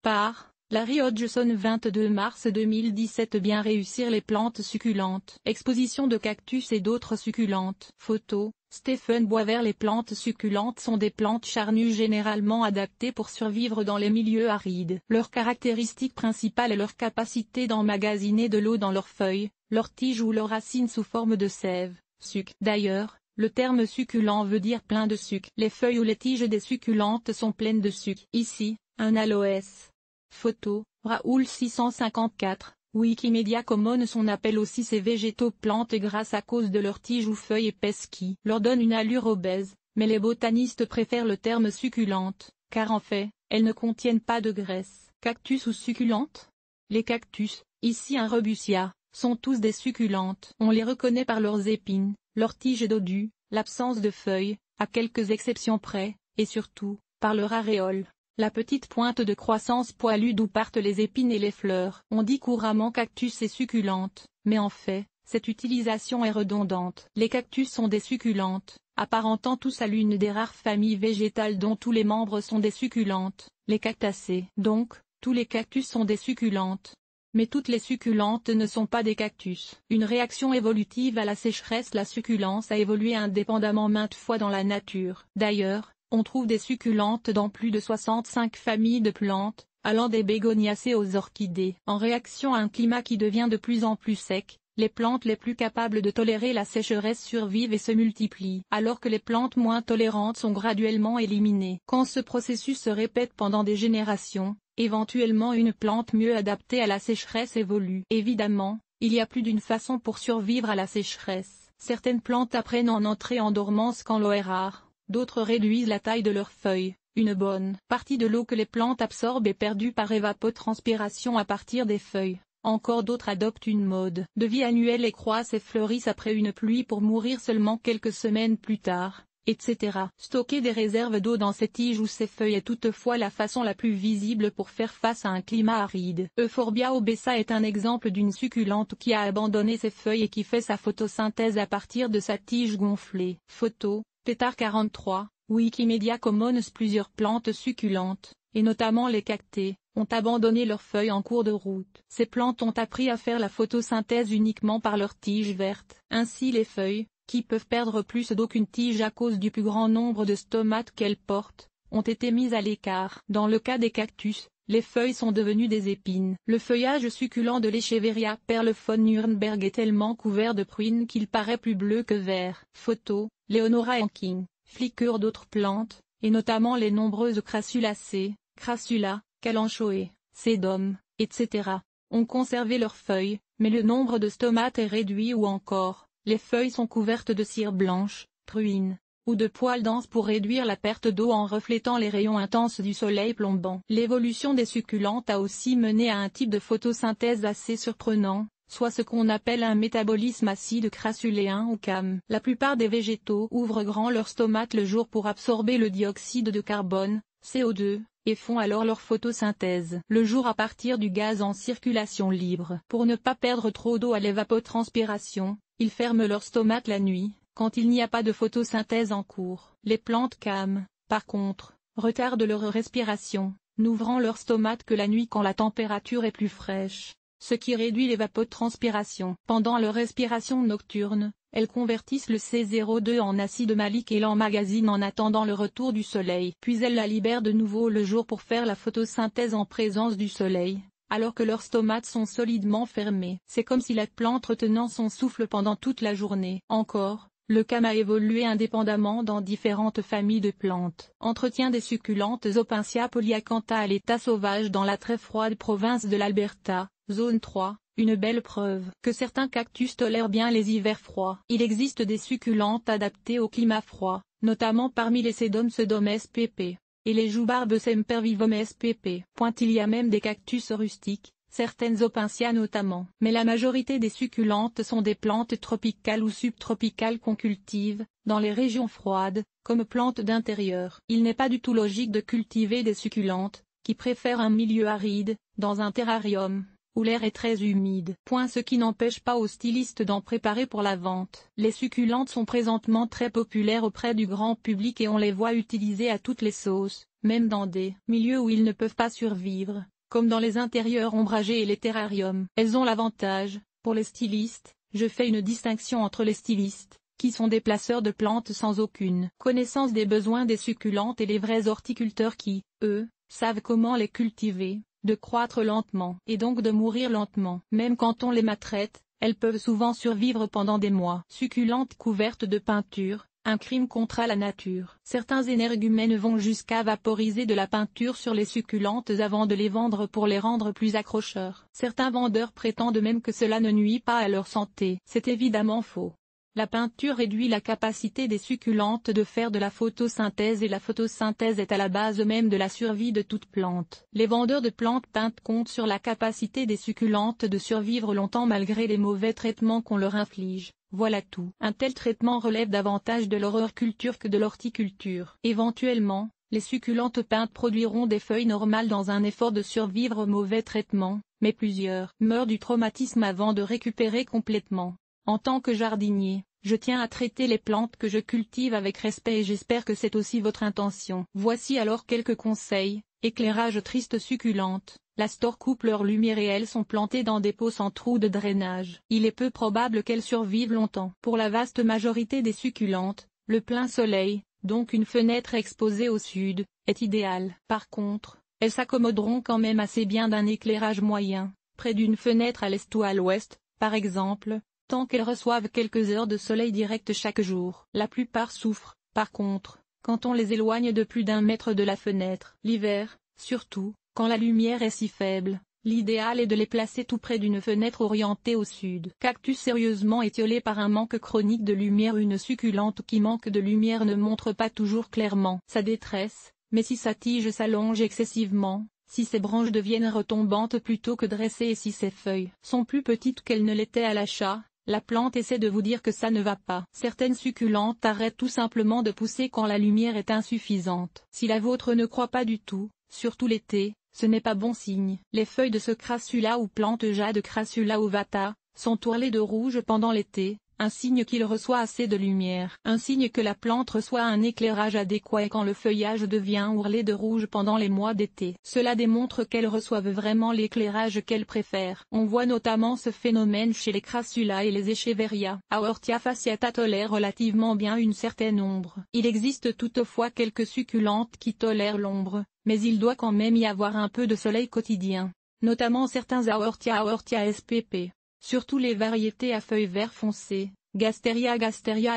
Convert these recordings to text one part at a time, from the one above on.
Par Larry Hodgson 22 mars 2017. Bien réussir les plantes succulentes. Exposition de cactus et d'autres succulentes. Photo, Stephen Boisvert. Les plantes succulentes sont des plantes charnues généralement adaptées pour survivre dans les milieux arides. Leur caractéristique principale est leur capacité d'emmagasiner de l'eau dans leurs feuilles, leurs tiges ou leurs racines sous forme de sève, suc. D'ailleurs, le terme succulent veut dire plein de suc. Les feuilles ou les tiges des succulentes sont pleines de suc. Ici, un aloès. Photo, Raoul 654, Wikimedia Commons. On appelle aussi ces végétaux plantes grâce à cause de leurs tiges ou feuilles épaisses qui leur donnent une allure obèse, mais les botanistes préfèrent le terme succulente, car en fait, elles ne contiennent pas de graisse. Cactus ou succulentes? Les cactus, ici un Rubussia, sont tous des succulentes. On les reconnaît par leurs épines, leurs tiges dodues, l'absence de feuilles, à quelques exceptions près, et surtout, par leur aréole. La petite pointe de croissance poilue d'où partent les épines et les fleurs. On dit couramment cactus et succulente, mais en fait, cette utilisation est redondante. Les cactus sont des succulentes, apparentant tous à l'une des rares familles végétales dont tous les membres sont des succulentes, les cactacées. Donc, tous les cactus sont des succulentes. Mais toutes les succulentes ne sont pas des cactus. Une réaction évolutive à la sécheresse. La succulence a évolué indépendamment maintes fois dans la nature. D'ailleurs, on trouve des succulentes dans plus de 65 familles de plantes, allant des bégoniacées aux orchidées. En réaction à un climat qui devient de plus en plus sec, les plantes les plus capables de tolérer la sécheresse survivent et se multiplient, alors que les plantes moins tolérantes sont graduellement éliminées. Quand ce processus se répète pendant des générations, éventuellement une plante mieux adaptée à la sécheresse évolue. Évidemment, il y a plus d'une façon pour survivre à la sécheresse. Certaines plantes apprennent en entrer en dormance quand l'eau est rare. D'autres réduisent la taille de leurs feuilles. Une bonne partie de l'eau que les plantes absorbent est perdue par évapotranspiration à partir des feuilles. Encore d'autres adoptent une mode de vie annuelle et croissent et fleurissent après une pluie pour mourir seulement quelques semaines plus tard, etc. Stocker des réserves d'eau dans ces tiges ou ces feuilles est toutefois la façon la plus visible pour faire face à un climat aride. Euphorbia obesa est un exemple d'une succulente qui a abandonné ses feuilles et qui fait sa photosynthèse à partir de sa tige gonflée. Photo, Pétard 43, Wikimedia Commons. Plusieurs plantes succulentes, et notamment les cactées, ont abandonné leurs feuilles en cours de route. Ces plantes ont appris à faire la photosynthèse uniquement par leurs tiges vertes. Ainsi les feuilles, qui peuvent perdre plus d'eau qu'une tige à cause du plus grand nombre de stomates qu'elles portent, ont été mises à l'écart. Dans le cas des cactus, les feuilles sont devenues des épines. Le feuillage succulent de l'Echeveria perlephone Nürnberg est tellement couvert de pruines qu'il paraît plus bleu que vert. Photo, Leonora Hanking. Flicker. D'autres plantes, et notamment les nombreuses crassulacées, Crassula, Kalanchoe, Sedum, etc., ont conservé leurs feuilles, mais le nombre de stomates est réduit ou encore, les feuilles sont couvertes de cire blanche, pruine, ou de poils denses pour réduire la perte d'eau en reflétant les rayons intenses du soleil plombant. L'évolution des succulentes a aussi mené à un type de photosynthèse assez surprenant, soit ce qu'on appelle un métabolisme acide crassuléen ou CAM. La plupart des végétaux ouvrent grand leurs stomates le jour pour absorber le dioxyde de carbone, CO2, et font alors leur photosynthèse le jour à partir du gaz en circulation libre. Pour ne pas perdre trop d'eau à l'évapotranspiration, ils ferment leur stomate la nuit, quand il n'y a pas de photosynthèse en cours. Les plantes CAM, par contre, retardent leur respiration, n'ouvrant leur stomate que la nuit quand la température est plus fraîche, ce qui réduit l'évapotranspiration. Pendant leur respiration nocturne, elles convertissent le C02 en acide malique et l'emmagasinent en attendant le retour du soleil. Puis elles la libèrent de nouveau le jour pour faire la photosynthèse en présence du soleil, alors que leurs stomates sont solidement fermés. C'est comme si la plante retenant son souffle pendant toute la journée. Encore, le CAM a évolué indépendamment dans différentes familles de plantes. Entretien des succulentes. Opincia polyacantha à l'état sauvage dans la très froide province de l'Alberta, zone 3. Une belle preuve que certains cactus tolèrent bien les hivers froids. Il existe des succulentes adaptées au climat froid, notamment parmi les Sedum spp, et les joubarbes sempervivum spp. Il y a même des cactus rustiques, certaines Opincia notamment. Mais la majorité des succulentes sont des plantes tropicales ou subtropicales qu'on cultive, dans les régions froides, comme plantes d'intérieur. Il n'est pas du tout logique de cultiver des succulentes, qui préfèrent un milieu aride, dans un terrarium où l'air est très humide. Ce qui n'empêche pas aux stylistes d'en préparer pour la vente. Les succulentes sont présentement très populaires auprès du grand public et on les voit utilisées à toutes les sauces, même dans des milieux où ils ne peuvent pas survivre, comme dans les intérieurs ombragés et les terrariums. Elles ont l'avantage, pour les stylistes, je fais une distinction entre les stylistes, qui sont des placeurs de plantes sans aucune connaissance des besoins des succulentes, et les vrais horticulteurs qui, eux, savent comment les cultiver, de croître lentement et donc de mourir lentement. Même quand on les maltraite, elles peuvent souvent survivre pendant des mois. Succulentes couvertes de peinture, un crime contre la nature. Certains énergumènes vont jusqu'à vaporiser de la peinture sur les succulentes avant de les vendre pour les rendre plus accrocheurs. Certains vendeurs prétendent même que cela ne nuit pas à leur santé. C'est évidemment faux. La peinture réduit la capacité des succulentes de faire de la photosynthèse, et la photosynthèse est à la base même de la survie de toute plante. Les vendeurs de plantes peintes comptent sur la capacité des succulentes de survivre longtemps malgré les mauvais traitements qu'on leur inflige. Voilà tout. Un tel traitement relève davantage de l'horticulture que de l'horticulture. Éventuellement, les succulentes peintes produiront des feuilles normales dans un effort de survivre au mauvais traitement, mais plusieurs meurent du traumatisme avant de récupérer complètement. En tant que jardinier, je tiens à traiter les plantes que je cultive avec respect, et j'espère que c'est aussi votre intention. Voici alors quelques conseils. Éclairage triste succulente. La store coupe leur lumière et elles sont plantées dans des pots sans trou de drainage. Il est peu probable qu'elles survivent longtemps. Pour la vaste majorité des succulentes, le plein soleil, donc une fenêtre exposée au sud, est idéal. Par contre, elles s'accommoderont quand même assez bien d'un éclairage moyen, près d'une fenêtre à l'est ou à l'ouest, par exemple, tant qu'elles reçoivent quelques heures de soleil direct chaque jour. La plupart souffrent, par contre, quand on les éloigne de plus d'1 mètre de la fenêtre. L'hiver, surtout, quand la lumière est si faible, l'idéal est de les placer tout près d'une fenêtre orientée au sud. Cactus sérieusement étiolé par un manque chronique de lumière. Une succulente qui manque de lumière ne montre pas toujours clairement sa détresse, mais si sa tige s'allonge excessivement, si ses branches deviennent retombantes plutôt que dressées et si ses feuilles sont plus petites qu'elles ne l'étaient à l'achat, la plante essaie de vous dire que ça ne va pas. Certaines succulentes arrêtent tout simplement de pousser quand la lumière est insuffisante. Si la vôtre ne croît pas du tout, surtout l'été, ce n'est pas bon signe. Les feuilles de ce Crassula ou plante jade Crassula ovata, sont tourlées de rouge pendant l'été, un signe qu'il reçoit assez de lumière. Un signe que la plante reçoit un éclairage adéquat, et quand le feuillage devient ourlé de rouge pendant les mois d'été. Cela démontre qu'elles reçoivent vraiment l'éclairage qu'elles préfèrent. On voit notamment ce phénomène chez les Crassula et les Echeveria. Aortia fasciata tolère relativement bien une certaine ombre. Il existe toutefois quelques succulentes qui tolèrent l'ombre, mais il doit quand même y avoir un peu de soleil quotidien, notamment certains Aortia spp. Surtout les variétés à feuilles vert foncé, Gasteria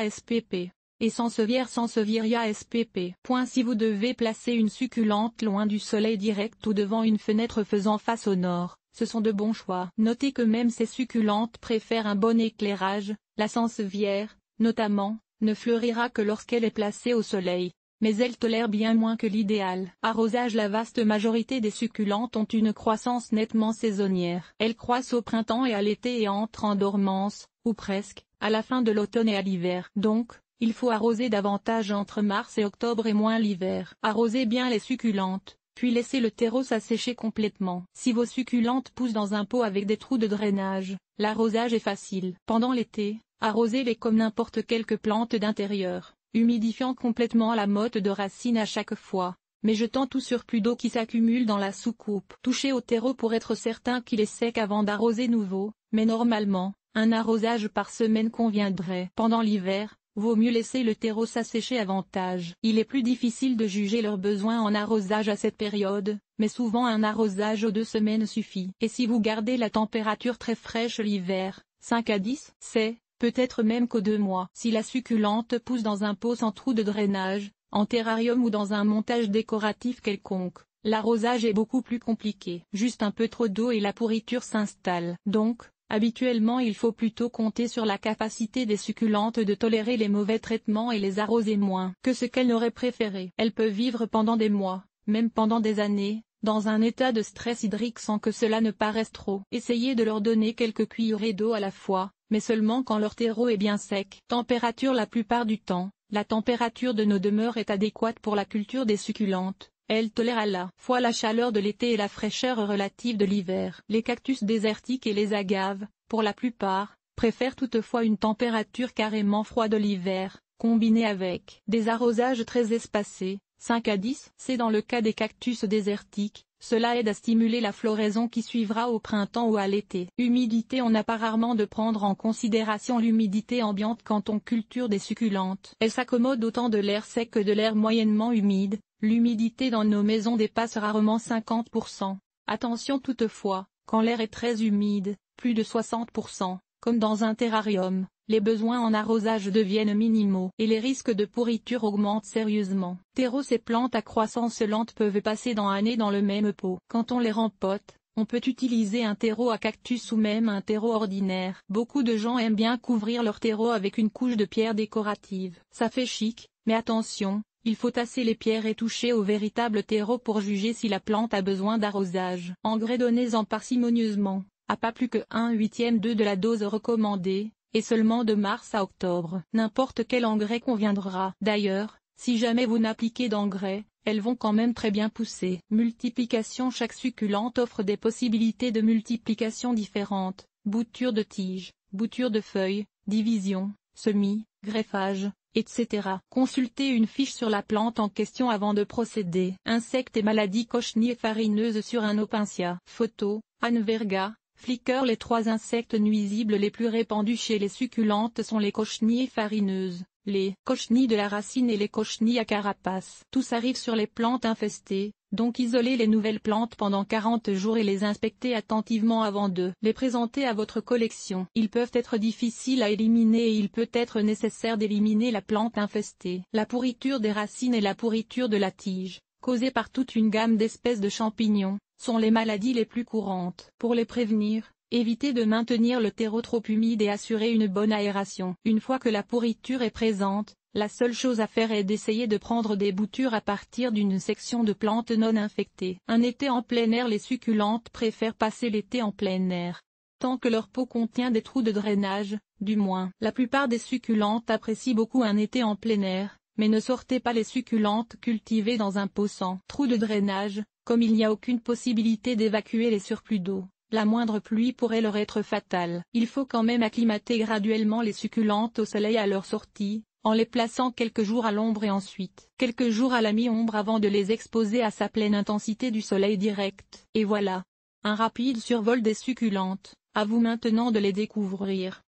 spp. Et Sansevieria spp. Si vous devez placer une succulente loin du soleil direct ou devant une fenêtre faisant face au nord, ce sont de bons choix. Notez que même ces succulentes préfèrent un bon éclairage. La Sansevière, notamment, ne fleurira que lorsqu'elle est placée au soleil, mais elle tolère bien moins que l'idéal. Arrosage. La vaste majorité des succulentes ont une croissance nettement saisonnière. Elles croissent au printemps et à l'été et entrent en dormance, ou presque, à la fin de l'automne et à l'hiver. Donc, il faut arroser davantage entre mars et octobre et moins l'hiver. Arrosez bien les succulentes, puis laissez le terreau s'assécher complètement. Si vos succulentes poussent dans un pot avec des trous de drainage, l'arrosage est facile. Pendant l'été, arrosez-les comme n'importe quelle plante d'intérieur, humidifiant complètement la motte de racines à chaque fois, mais jetant tout surplus d'eau qui s'accumule dans la soucoupe. Touchez au terreau pour être certain qu'il est sec avant d'arroser nouveau, mais normalement, un arrosage par semaine conviendrait. Pendant l'hiver, vaut mieux laisser le terreau s'assécher avantage. Il est plus difficile de juger leurs besoins en arrosage à cette période, mais souvent un arrosage aux 2 semaines suffit. Et si vous gardez la température très fraîche l'hiver, 5 à 10, c'est peut-être même qu'aux 2 mois. Si la succulente pousse dans un pot sans trou de drainage, en terrarium ou dans un montage décoratif quelconque, l'arrosage est beaucoup plus compliqué. Juste un peu trop d'eau et la pourriture s'installe. Donc, habituellement il faut plutôt compter sur la capacité des succulentes de tolérer les mauvais traitements et les arroser moins que ce qu'elles n'auraient préféré. Elles peuvent vivre pendant des mois, même pendant des années, dans un état de stress hydrique sans que cela ne paraisse trop. Essayez de leur donner quelques cuillerées d'eau à la fois, mais seulement quand leur terreau est bien sec. Température. La plupart du temps, la température de nos demeures est adéquate pour la culture des succulentes. Elle tolère à la fois la chaleur de l'été et la fraîcheur relative de l'hiver. Les cactus désertiques et les agaves, pour la plupart, préfèrent toutefois une température carrément froide l'hiver, combinée avec des arrosages très espacés, 5 à 10. C'est dans le cas des cactus désertiques, cela aide à stimuler la floraison qui suivra au printemps ou à l'été. Humidité. On n'a pas rarement de prendre en considération l'humidité ambiante quand on culture des succulentes. Elle s'accommode autant de l'air sec que de l'air moyennement humide. L'humidité dans nos maisons dépasse rarement 50%. Attention toutefois, quand l'air est très humide, plus de 60%, comme dans un terrarium, les besoins en arrosage deviennent minimaux et les risques de pourriture augmentent sérieusement. Terreaux. Ces plantes à croissance lente peuvent passer années dans le même pot. Quand on les rempote, on peut utiliser un terreau à cactus ou même un terreau ordinaire. Beaucoup de gens aiment bien couvrir leur terreau avec une couche de pierres décoratives. Ça fait chic, mais attention, il faut tasser les pierres et toucher au véritable terreau pour juger si la plante a besoin d'arrosage. Engrais. Donnez-en parcimonieusement, à pas plus que 1/8 de la dose recommandée, et seulement de mars à octobre. N'importe quel engrais conviendra. D'ailleurs, si jamais vous n'appliquez d'engrais, elles vont quand même très bien pousser. Multiplication. Chaque succulente offre des possibilités de multiplication différentes: bouture de tiges, bouture de feuilles, division, semis, greffage, etc. Consultez une fiche sur la plante en question avant de procéder. Insectes et maladies. Cochenille farineuse sur un Opuntia. Photo, Anne Verga, Flickr. Les 3 insectes nuisibles les plus répandus chez les succulentes sont les cochenilles farineuses, les cochenilles de la racine et les cochenilles à carapace. Tous arrivent sur les plantes infestées, donc isolez les nouvelles plantes pendant 40 jours et les inspectez attentivement avant de les présenter à votre collection. Ils peuvent être difficiles à éliminer et il peut être nécessaire d'éliminer la plante infestée. La pourriture des racines et la pourriture de la tige, causée par toute une gamme d'espèces de champignons, sont les maladies les plus courantes. Pour les prévenir, évitez de maintenir le terreau trop humide et assurez une bonne aération. Une fois que la pourriture est présente, la seule chose à faire est d'essayer de prendre des boutures à partir d'une section de plantes non infectées. Un été en plein air. Les succulentes préfèrent passer l'été en plein air, tant que leur peau contient des trous de drainage, du moins. La plupart des succulentes apprécient beaucoup un été en plein air, mais ne sortez pas les succulentes cultivées dans un pot sans trou de drainage, comme il n'y a aucune possibilité d'évacuer les surplus d'eau. La moindre pluie pourrait leur être fatale. Il faut quand même acclimater graduellement les succulentes au soleil à leur sortie, en les plaçant quelques jours à l'ombre et ensuite quelques jours à la mi-ombre avant de les exposer à sa pleine intensité du soleil direct. Et voilà. Un rapide survol des succulentes, à vous maintenant de les découvrir.